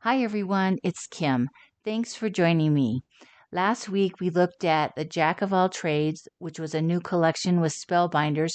Hi everyone, it's Kim. Thanks for joining me. Last week we looked at the Jack of All Trades, which was a new collection with Spellbinders,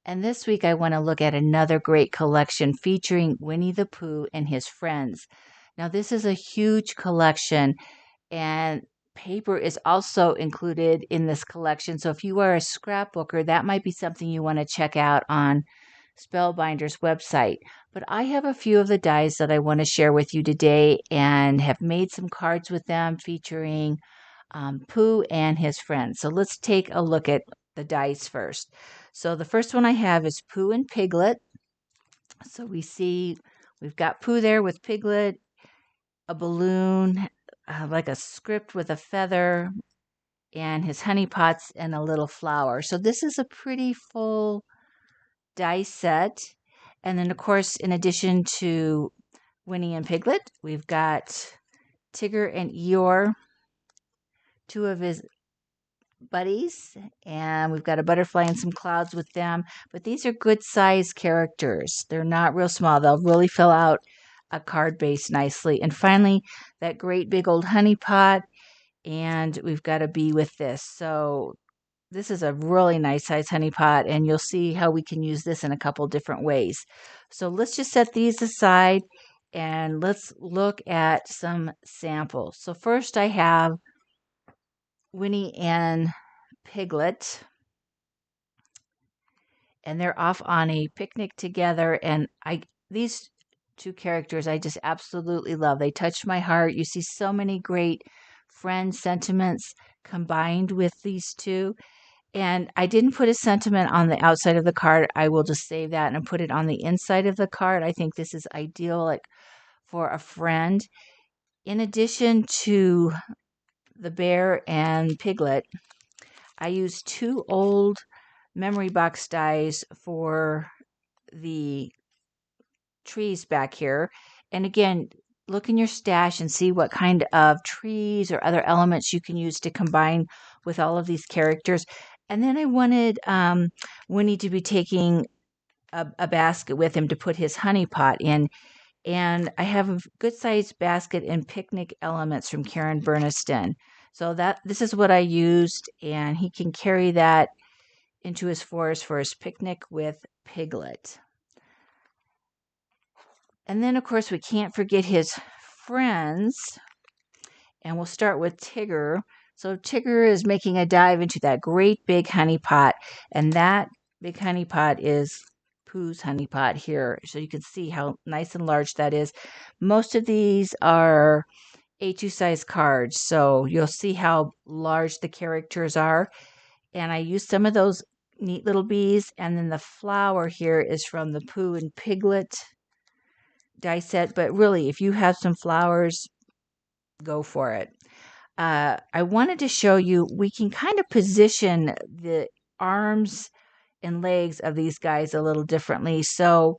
and this week I want to look at another great collection featuring Winnie the Pooh and his friends. Now this is a huge collection and paper is also included in this collection. So if you are a scrapbooker, that might be something you want to check out on Spellbinders website. But I have a few of the dies that I want to share with you today and have made some cards with them featuring Pooh and his friends. So let's take a look at the dice first. So the first one I have is Pooh and Piglet. So we've got Pooh there with Piglet, a balloon, like a script with a feather, and his honey pots and a little flower. So this is a pretty full die set. And then, of course, in addition to Winnie and Piglet, we've got Tigger and Eeyore, two of his buddies, and we've got a butterfly and some clouds with them. But these are good size characters. They're not real small. They'll really fill out a card base nicely. And finally, that great big old honey pot, and we've got a bee with this. So this is a really nice size honey pot, and you'll see how we can use this in a couple different ways. So let's just set these aside and let's look at some samples. So first I have Winnie and Piglet, and they're off on a picnic together, and these two characters I just absolutely love. They touch my heart. You see so many great friend sentiments combined with these two. And I didn't put a sentiment on the outside of the card. I will just save that and put it on the inside of the card. I think this is ideal for a friend. In addition to the bear and Piglet, I used two old memory box dies for the trees back here. And again, look in your stash and see what kind of trees or other elements you can use to combine with all of these characters. And then I wanted Winnie to be taking a basket with him to put his honey pot in. And I have a good sized basket and picnic elements from Karen Burniston. So this is what I used, and he can carry that into his forest for his picnic with Piglet. And then, of course, we can't forget his friends. And we'll start with Tigger. So Tigger is making a dive into that great big honey pot. And that big honey pot is Pooh's honey pot here. So you can see how nice and large that is. Most of these are A2 size cards. So you'll see how large the characters are. And I used some of those neat little bees. And then the flower here is from the Pooh and Piglet die set. But really, if you have some flowers, go for it. I wanted to show you, we can kind of position the arms and legs of these guys a little differently. So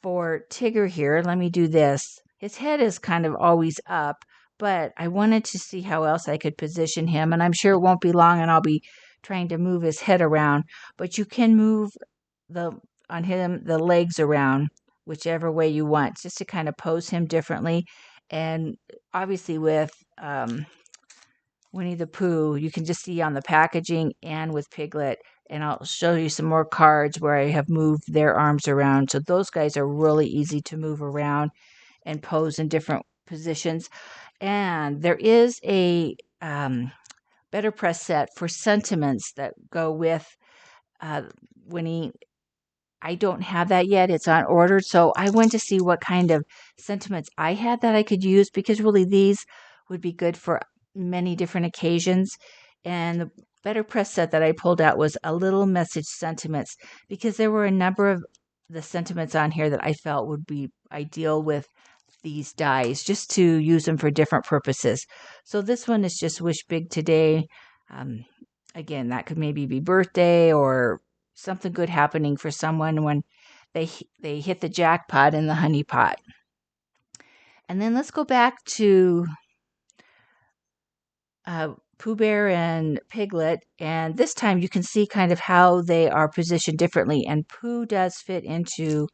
for Tigger here, let me do this. His head is kind of always up, but I wanted to see how else I could position him. And I'm sure it won't be long and I'll be trying to move his head around, but you can move the legs around whichever way you want, just to kind of pose him differently. And obviously with Winnie the Pooh, you can just see on the packaging and with Piglet, and I'll show you some more cards where I have moved their arms around. So those guys are really easy to move around and pose in different positions. And there is a better press set for sentiments that go with Winnie. I don't have that yet. It's on order. So I went to see what kind of sentiments I had that I could use, because really these would be good for many different occasions. And the better press set that I pulled out was a little message sentiments, because there were a number of the sentiments on here that I felt would be ideal with these dies, just to use them for different purposes. So this one is just wish big today. Again, that could maybe be birthday or something good happening for someone when they hit the jackpot in the honey pot. And then let's go back to Pooh Bear and Piglet, and this time you can see kind of how they are positioned differently, and Pooh does fit into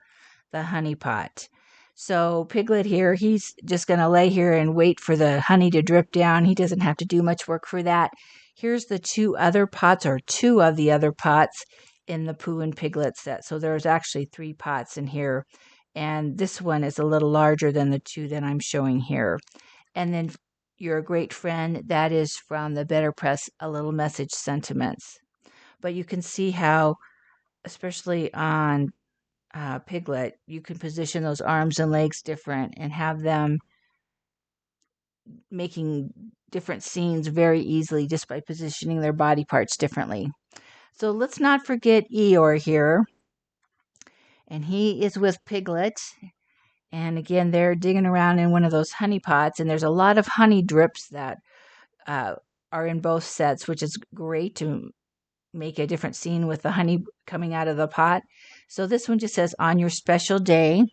the honey pot. So Piglet here, he's just going to lay here and wait for the honey to drip down. He doesn't have to do much work for that. Here's the two other pots, or two of the other pots in the Pooh and Piglet set. So there's actually 3 pots in here. And this one is a little larger than the 2 that I'm showing here. And then You're a Great Friend, that is from the Better Press, A Little Message Sentiments. But you can see how, especially on Piglet, you can position those arms and legs different and have them making different scenes very easily just by positioning their body parts differently. So let's not forget Eeyore here. And he is with Piglet. And again, they're digging around in one of those honey pots. And there's a lot of honey drips that are in both sets, which is great to make a different scene with the honey coming out of the pot. So this one just says, on your special day.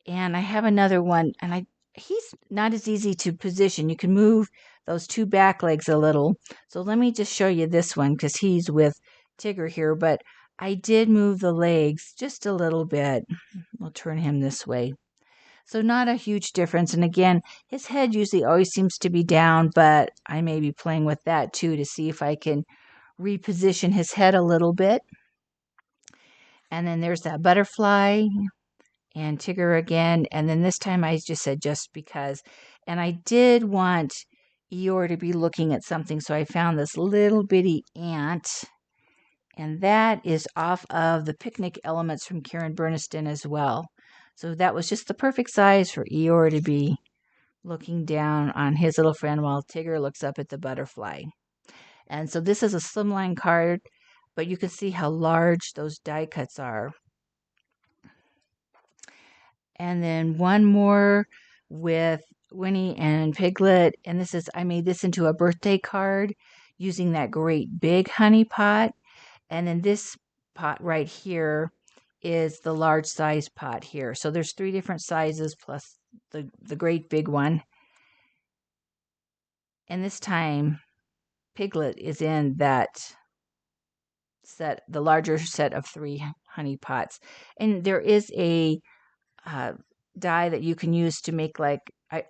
And I have another one, and he's not as easy to position. You can move those 2 back legs a little. So let me just show you this one because he's with Tigger here, but I did move the legs just a little bit. We'll turn him this way. So not a huge difference. And again, his head usually always seems to be down, but I may be playing with that too to see if I can reposition his head a little bit. And then there's that butterfly and Tigger again. And then this time I just said just because. And I did want Eeyore to be looking at something, so I found this little bitty ant. And that is off of the picnic elements from Karen Burniston as well. So that was just the perfect size for Eeyore to be looking down on his little friend while Tigger looks up at the butterfly. And so this is a slimline card, but you can see how large those die cuts are. And then one more with Winnie and Piglet. And I made this into a birthday card using that great big honey pot. And then this pot right here is the large size pot here. So there's 3 different sizes plus the great big one. And this time Piglet is in that set, the larger set of 3 honey pots. And there is a die that you can use to make, like,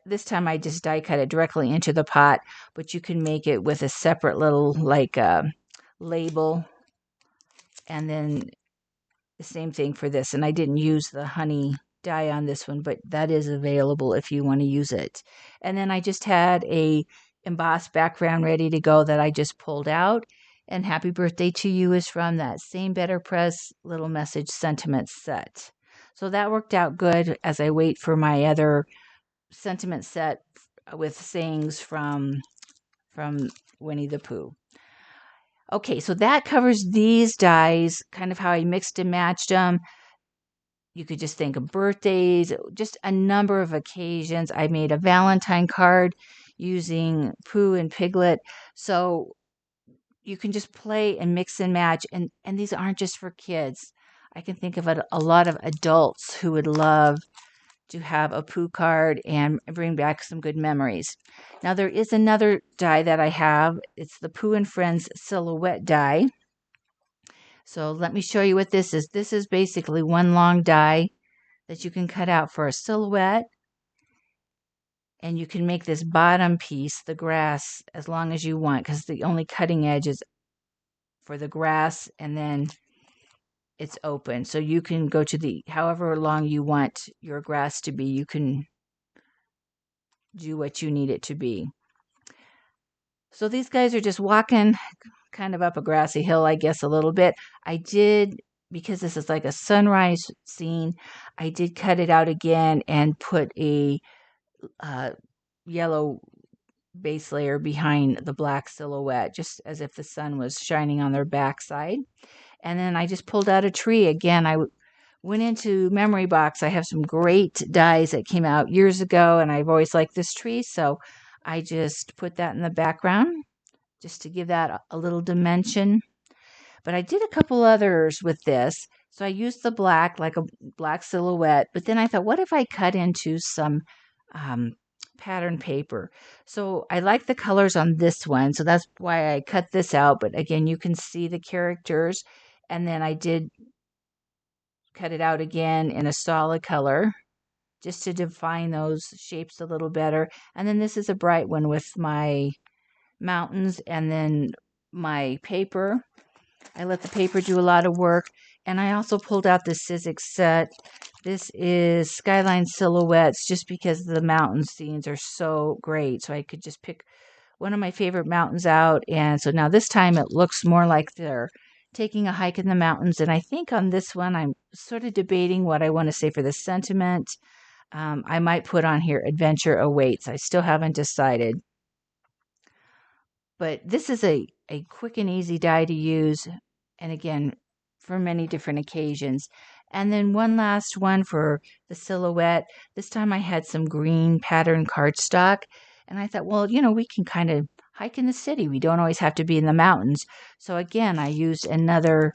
this time I just die cut it directly into the pot, but you can make it with a separate little label. And then the same thing for this. And I didn't use the honey die on this one, but that is available if you want to use it. And then I just had a embossed background ready to go that I just pulled out. And Happy Birthday to You is from that same Better Press Little Message Sentiments set. So that worked out good as I wait for my other sentiment set with sayings from Winnie the Pooh. Okay, so that covers these dies, kind of how I mixed and matched them. You could just think of birthdays, just a number of occasions. I made a Valentine card using Pooh and Piglet. So you can just play and mix and match. And these aren't just for kids. I can think of a lot of adults who would love to have a Pooh card and bring back some good memories. Now, there is another die that I have. It's the Pooh and Friends Silhouette die. So let me show you what this is. This is basically one long die that you can cut out for a silhouette. And you can make this bottom piece, the grass, as long as you want, because the only cutting edge is for the grass, and then it's open. So you can go to however long you want your grass to be, you can do what you need it to be. So these guys are just walking kind of up a grassy hill, I guess, a little bit. I did, because this is like a sunrise scene, I did cut it out again and put a yellow base layer behind the black silhouette, just as if the sun was shining on their backside. And then I just pulled out a tree. Again, I went into Memory Box. I have some great dies that came out years ago, and I've always liked this tree, so I just put that in the background just to give that a little dimension. But I did a couple others with this. So I used the black, like a black silhouette, but then I thought, what if I cut into some pattern paper? So I like the colors on this one, so that's why I cut this out. But again, you can see the characters, and then I did cut it out again in a solid color just to define those shapes a little better. And then this is a bright one with my mountains and then my paper. I let the paper do a lot of work. And I also pulled out the Sizzix set. This is Skyline Silhouettes, just because the mountain scenes are so great. So I could just pick one of my favorite mountains out. And so now this time it looks more like they're taking a hike in the mountains. And I think on this one, I'm sort of debating what I want to say for the sentiment. I might put on here, adventure awaits. I still haven't decided. But this is a quick and easy die to use. And again, for many different occasions. And then one last one for the silhouette. This time I had some green pattern cardstock. And I thought, well, we can kind of hike in the city. We don't always have to be in the mountains. So again, I used another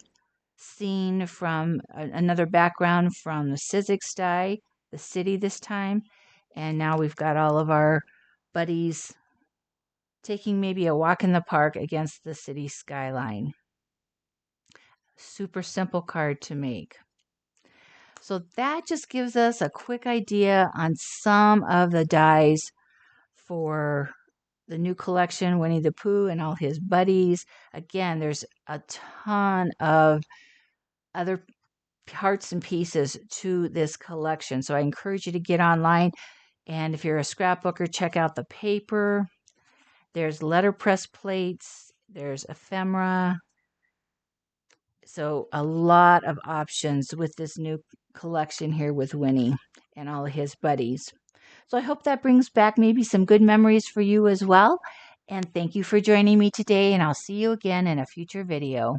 scene from another background from the Sizzix die, the city this time. And now we've got all of our buddies taking maybe a walk in the park against the city skyline. Super simple card to make. So that just gives us a quick idea on some of the dies for the new collection, Winnie the Pooh and all his buddies. Again, there's a ton of other parts and pieces to this collection. So I encourage you to get online. And if you're a scrapbooker, check out the paper. There's letterpress plates. There's ephemera. So a lot of options with this new collection here with Winnie and all of his buddies. So I hope that brings back maybe some good memories for you as well. And thank you for joining me today, and I'll see you again in a future video.